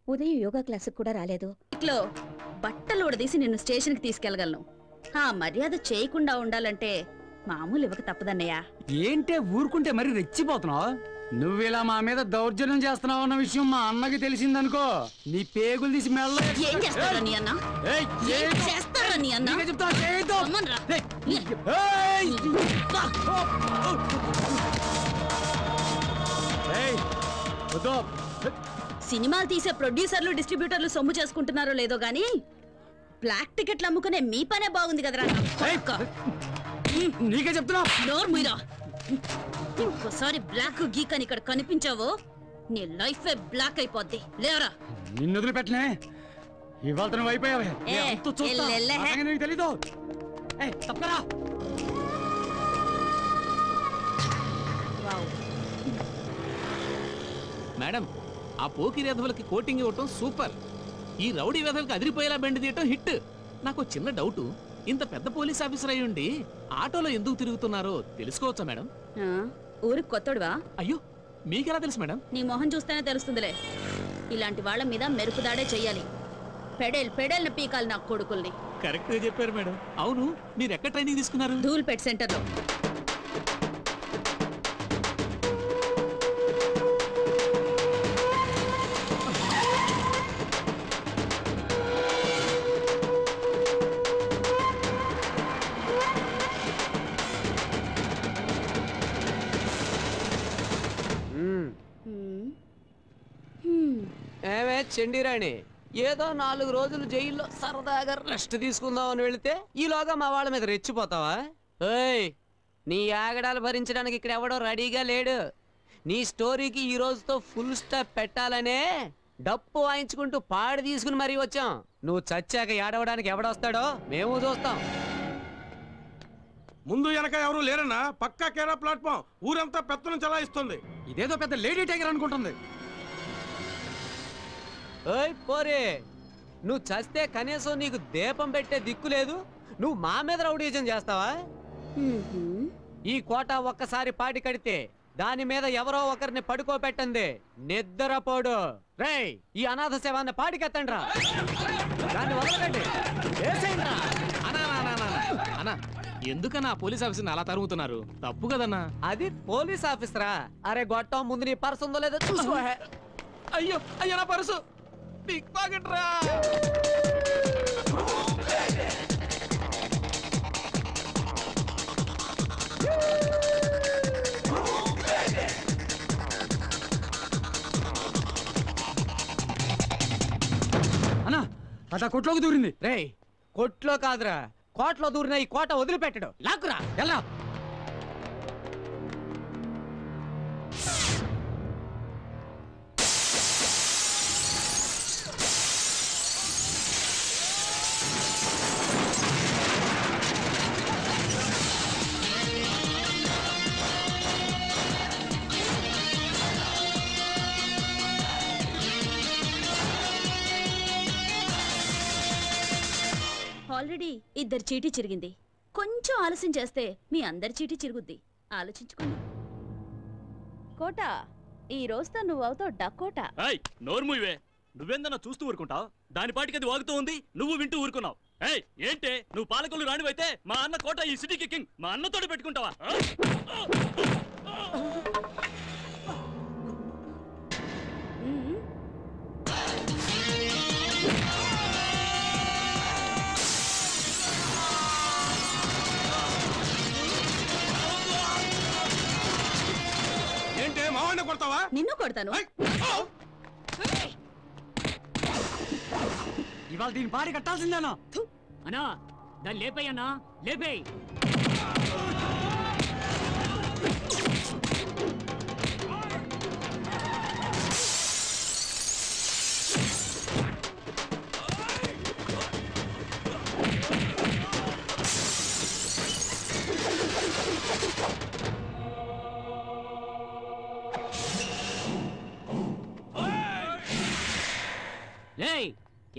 ఉదయం యోగా క్లాసుకు కూడా రాలేదు. ఇట్లో బట్టలు ఉడదీసి నిన్ను స్టేషన్కి తీసుకెళ్లగలను. ఆ మర్యాద చేయకుండా ఉండాలంటే మామూలు ఇవ్వక తప్పదన్నయ్యా. ఏంటే ఊరుకుంటే మరి రెచ్చిపోతున్నావు? నువ్విలా మా మీద దౌర్జన్యం చేస్తున్నావు అన్న విషయం మా అన్నకి తెలిసిందనుకో, నీ పేగులు తీసి మెల్ల. ఏం చేస్తారా నీ అన్న? ఏం చేస్తారా నీ అన్న? సినిమాలు తీసే ప్రొడ్యూసర్లు డిస్ట్రిబ్యూటర్లు సొమ్ము చేసుకుంటున్నారో లేదో గానీ బ్లాక్ టికెట్లు అమ్ముకునే మీ పనే బాగుంది కదరా. నీకే చెప్తున్నా, నోరు మీరా. ఇంకోసారి బ్లాక్ గీక్ అని ఇక్కడ కనిపించావో నీ లైఫ్ బ్లాక్ అయిపోద్ది. లేవరా. నిన్ను వదిలిపెట్టనే. ఇవాళ నువ్వు అయిపోయావే. నీకు తెలీదు. తప్పరా. మేడం, ఆ పోకిరి వెధవులకి కోటింగ్ ఇవ్వటం సూపర్. ఈ రౌడీ వెధవులకి అదిరిపోయేలా బెండ్ తీయటం హిట్. నాకు చిన్న డౌట్, ఇంత పెద్ద పోలీస్ ఆఫీసర్ అయి ఉండి ఆటోలో ఎందుకు తిరుగుతున్నారో తెలుసుకోవచ్చా మేడం? ఊరికి కొత్తడువా? అయ్యో, మీకెలా తెలుసు మేడం? నీ మొహం చూస్తేనే తెలుస్తుందిలే. ఇలాంటి వాళ్ళ మీద మెరుపుదాడే చెయ్యాలి. పెడేల్ పీకాలి నా కొడుకుల్ని. కరెక్ట్ గా చెప్పారు మేడం. అవును, మీరు ఎక్కడ ట్రైనింగ్ తీసుకున్నారు? ధూల్పేట్ సెంటర్లో. ఏమే చెండిరాణి, ఏదో 4 రోజులు జైల్లో సరదాగా రెస్ట్ తీసుకుందామని వెళితే ఈలోగా మా వాళ్ళ మీద రెచ్చిపోతావా? ఏయ్, నీ ఆగడాలు భరించడానికి ఇక్కడ ఎవడో రెడీగా లేడు. నీ స్టోరీకి ఈ రోజుతో ఫుల్ స్టాప్ పెట్టాలనే డప్పు వాయించుకుంటూ పాడి తీసుకుని మరీ వచ్చాం. నువ్వు చచ్చాక ఏడవడానికి ఎవడొస్తాడో మేము చూస్తాం. ముందు వెనక ఎవరు లేరన్నా, పక్కా కేరా ప్లాట్ఫామ్. ఊరంతా పెత్తనం చలాయిస్తుంది. ఇదేదో పెద్ద లేడీ టైగర్ అనుకుంటుంది. ఓయ్ పోరే, నువ్వు చస్తే కనీసం నీకు దీపం పెట్టే దిక్కు లేదు, నువ్వు మా మీద రౌడీజం చేస్తావా? ఈ కోట ఒక్కసారి పాటి కడితే దాని మీద ఎవరో ఒకరిని పడుకోబెట్టండి, నిద్రపోడు. రేయ్, ఈ అనాథ శవాన్ని పాటికెత్తండి రా, దాన్ని వదలకండి. అన్నా, ఎందుకన్నా పోలీస్ ఆఫీసర్ని అలా తరుగుతున్నారు? తప్పు కదన్నా. అది పోలీస్ ఆఫీసరా? అరే గొట్టం, ముందు నీ పర్సు ఉందో లేదో చూసుకో. అయ్యో అయ్యో, నా పర్సు పిక్ పాకెట్ రా. అన్నా, అట్లా కొట్లోకి దూరింది. రేయ్, కొట్లో కాదురా, కోటలో దూరిన ఈ కోట వదిలిపెట్టడు. లాక్కురా, ఎలా? ఆల్రెడీ ఇద్దరు చీటీ చిరిగింది. కొంచెం ఆలస్యం చేస్తే మీ అందరి చీటీ చిరుగుద్ది. ఆలోచించుకోండి. కోట, ఈ రోజుతో నువ్వు అవుతావు డకోటా. నోర్మువే, నువ్వేందన్నా చూస్తూ ఊరుకుంటావు? దాని పాటికి అది వాగుతూ ఉంది, నువ్వు వింటూ ఊరుకున్నావు. ఏయ్, ఏంటే నువ్వు పాలకులు రానివైతే మా అన్న కోట ఈ సిటీకి కింగ్, మా అన్నతోటి పెట్టుకుంటావా? ఏంటే మావాడిని కొడతావా? నిన్ను కొడతాను. ఇవాళ దీని పాడి కట్టాల్సిందేనా? అన్నా, దాన్ని లేపేయన్నా, లేపేయ్.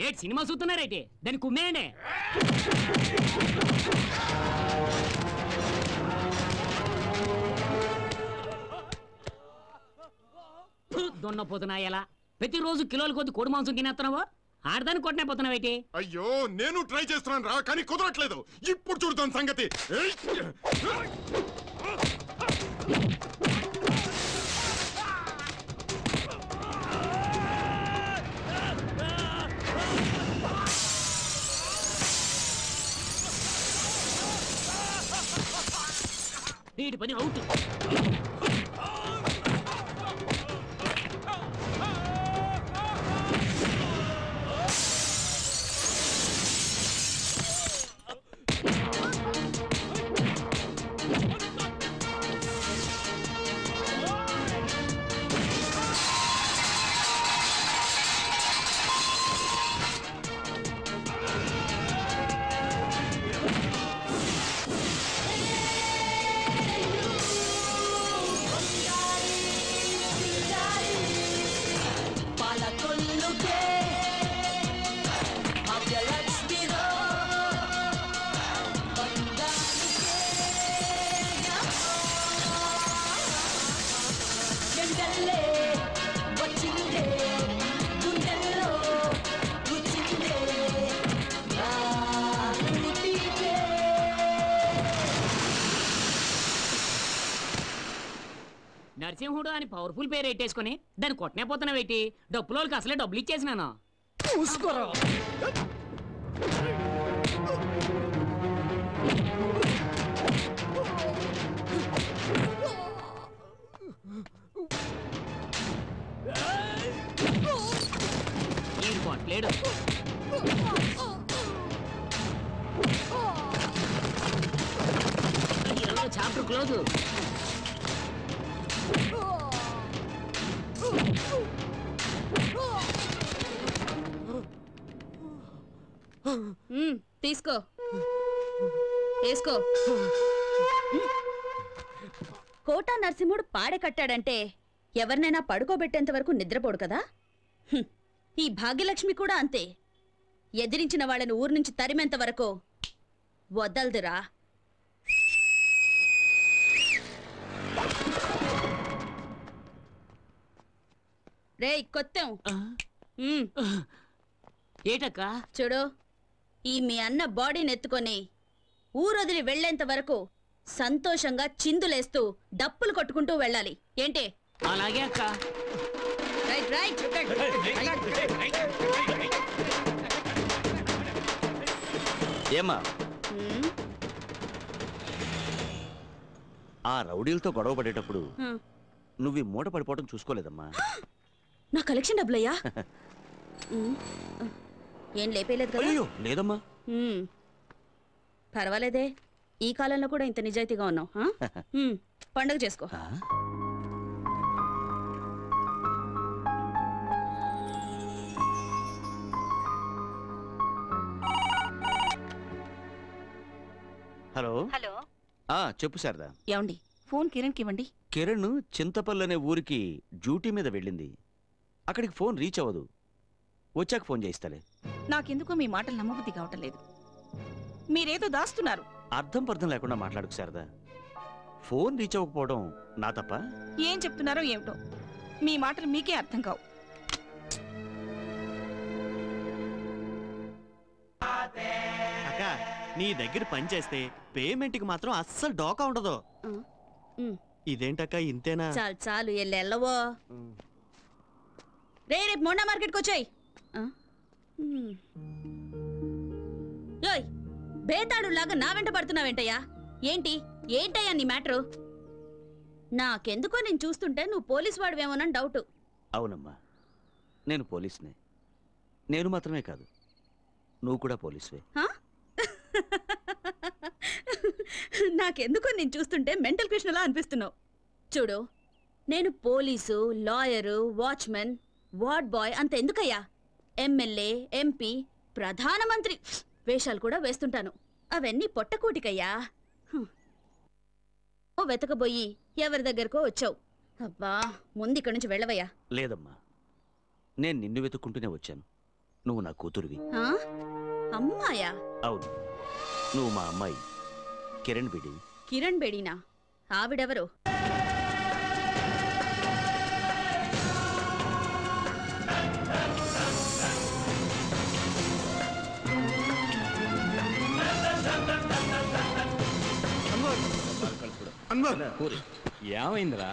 ఏటి సినిమా చూస్తున్నారైతే దాన్ని కుమ్మేయండి. దొన్నపోతున్నా ఎలా ప్రతిరోజు కిలోల కొద్ది కోడి మాంసం తినేస్తున్నావా? ఆడదాన్ని కొట్టనే పోతున్నావేటి? అయ్యో, నేను ట్రై చేస్తున్నాను రా, కానీ కుదరట్లేదు. ఇప్పుడు చూడతాను సంగతి. వీడి పని అవుట్. నరసింహుడు అని పవర్ఫుల్ పేరు ఎట్టేసుకుని దాన్ని కొట్టనే పోతున్నావేటి? డబ్బులోకి అసలే డబ్బులు ఇచ్చేసినాను. ఈ కొట్టలేడు. Chapter close. తీసుకో వేసుకో. కోటా నరసింహుడు పాడె కట్టాడంటే ఎవరినైనా పడుకోబెట్టేంత వరకు నిద్రపోడు కదా. ఈ భాగ్యలక్ష్మి కూడా అంతే. ఎదిరించిన వాళ్ళని ఊరు నుంచి తరిమేంత వరకు వదలదురా. రేయ్ కొత్తం ఏటక్క చూడు, ఈ మీ అన్న బాడీని ఎత్తుకొని ఊరొదిలి వెళ్లేంత వరకు సంతోషంగా చిందులేస్తూ డప్పులు కొట్టుకుంటూ వెళ్ళాలి. ఏంటి? అలాగే అక్క. Right right. ఏమా ఆ రౌడీలతో గొడవ పడేటప్పుడు నువ్వు ఈ మూట పడిపోవడం చూసుకోలేదమ్మా. నా కలెక్షన్ డబ్బులయ్యా. ఏం లేపేలేదు కదా? లేదమ్మా. పర్వాలేదే, ఈ కాలంలో కూడా ఇంత నిజాయితీగా ఉన్నావు. పండుగ చేసుకో. హలో హలో, చెప్పు శారదా. ఏమండి ఫోన్ కిరణ్కి ఇవ్వండి. కిరణ్ చింతపల్లి అనే ఊరికి డ్యూటీ మీద వెళ్ళింది. అక్కడికి ఫోన్ రీచ్ అవ్వదు. వచ్చాక ఫోన్ చేయిస్తాలే. నాకెందుకో మీ మాటలు నమ్మబుద్ధి కావటం లేదు. మీరేదో దాస్తున్నారు. అర్థం పర్థం లేకుండా మాట్లాడుకు శారదా. ఫోన్ రీచ్ అవ్వకపోవడం నా తప్ప? ఏం చెప్తున్నారో ఏమిటో, మీ మాటలు మీకే అర్థం కావు. అక్క, నీ దగ్గర పని చేస్తే పేమెంట్కి మాత్రం అస్సలు డోకా ఉండదు. ఇదేంటక్క ఇంతేనా? చాలు చాలు, ఎల్లవో. రేపు మొండా మార్కెట్కి వచ్చాయి. బేతాడులాగా నా వెంట పడుతున్నావేంటయ్యా? ఏంటయ్యా నీ మ్యాటరు? నాకెందుకో నేను చూస్తుంటే నువ్వు పోలీసు వాడివేమోనని డౌట్. అవునమ్మా, నేను పోలీసునే. నేను మాత్రమే కాదు, నువ్వు కూడా పోలీసువే. నాకెందుకో నేను చూస్తుంటే మెంటల్ కృష్ణలా అనిపిస్తున్నావు. చూడు, నేను police, lawyer, watchmen, ward boy అంత ఎందుకయ్యా, ఎమ్మెల్యే, ఎంపీ, ప్రధానమంత్రి వేషాలు కూడా వేస్తుంటాను. అవన్నీ పొట్టకూటికయ్యా. ఓ వెతకబోయి ఎవరి దగ్గరకో వచ్చావు. అబ్బా, ముందు ఇక్కడి నుంచి వెళ్ళవయ్యా. లేదమ్మా, నేను నిన్ను వెతుక్కుంటూనే వచ్చాను. నువ్వు నా కూతురువి. అమ్మాయా? అవును, నువ్వు మా అమ్మాయి కిరణ్ బేడి. కిరణ్ బేడీనా? ఆవిడెవరు? ఏమైందిరా?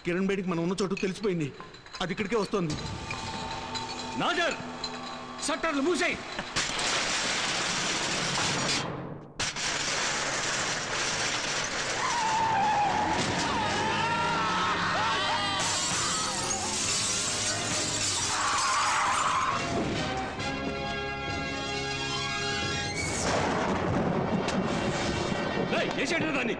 కిరణ్ బేడికి మనం ఉన్న చోటు తెలిసిపోయింది. అది ఇక్కడికే వస్తుంది. నాజర్, షట్టర్లు మూసేయ్. చేసేట దాన్ని.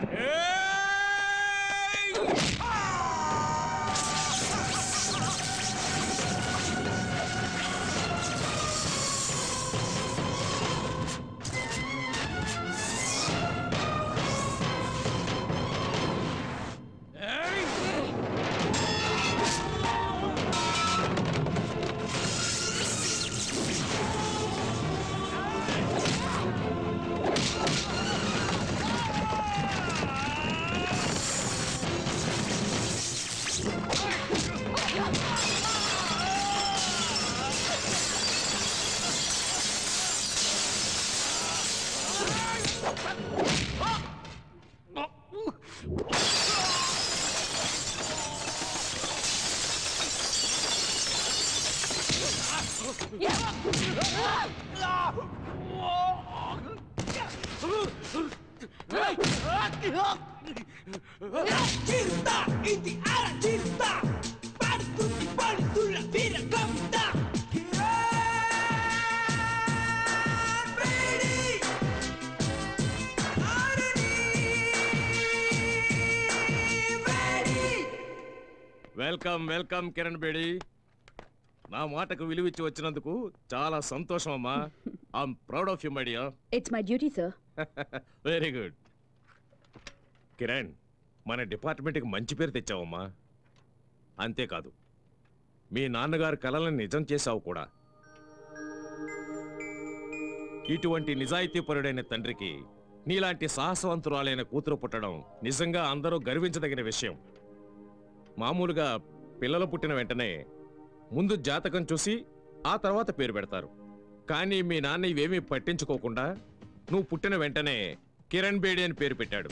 Welcome welcome Kiran Bedi. నా మాటకు విలువిచ్చి వచ్చినందుకు చాలా సంతోషం అమ్మా. I'm proud of you my dear. It's my duty sir. Very good. Kiran, మన డిపార్ట్మెంట్కి మంచి పేరు తెచ్చావమ్మా. అంతేకాదు మీ నాన్నగారి కలలను నిజం చేశావు కూడా. ఇటువంటి నిజాయితీపరుడైన తండ్రికి నీలాంటి సాహసవంతురాలైన కూతురు పుట్టడం నిజంగా అందరూ గర్వించదగిన విషయం. మామూలుగా పిల్లలు పుట్టిన వెంటనే ముందు జాతకం చూసి ఆ తర్వాత పేరు పెడతారు. కానీ మీ నాన్న ఇవేమీ పట్టించుకోకుండా నువ్వు పుట్టిన వెంటనే కిరణ్ బేడి అని పేరు పెట్టాడు.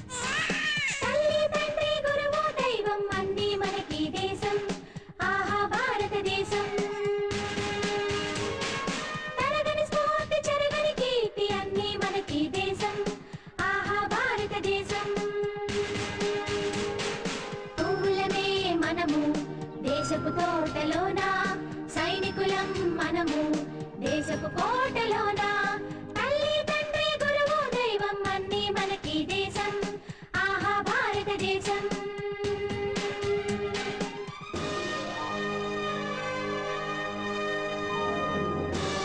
దేశపు తోటలోనా సైనికులం మనము, దేశపు కోటలోనా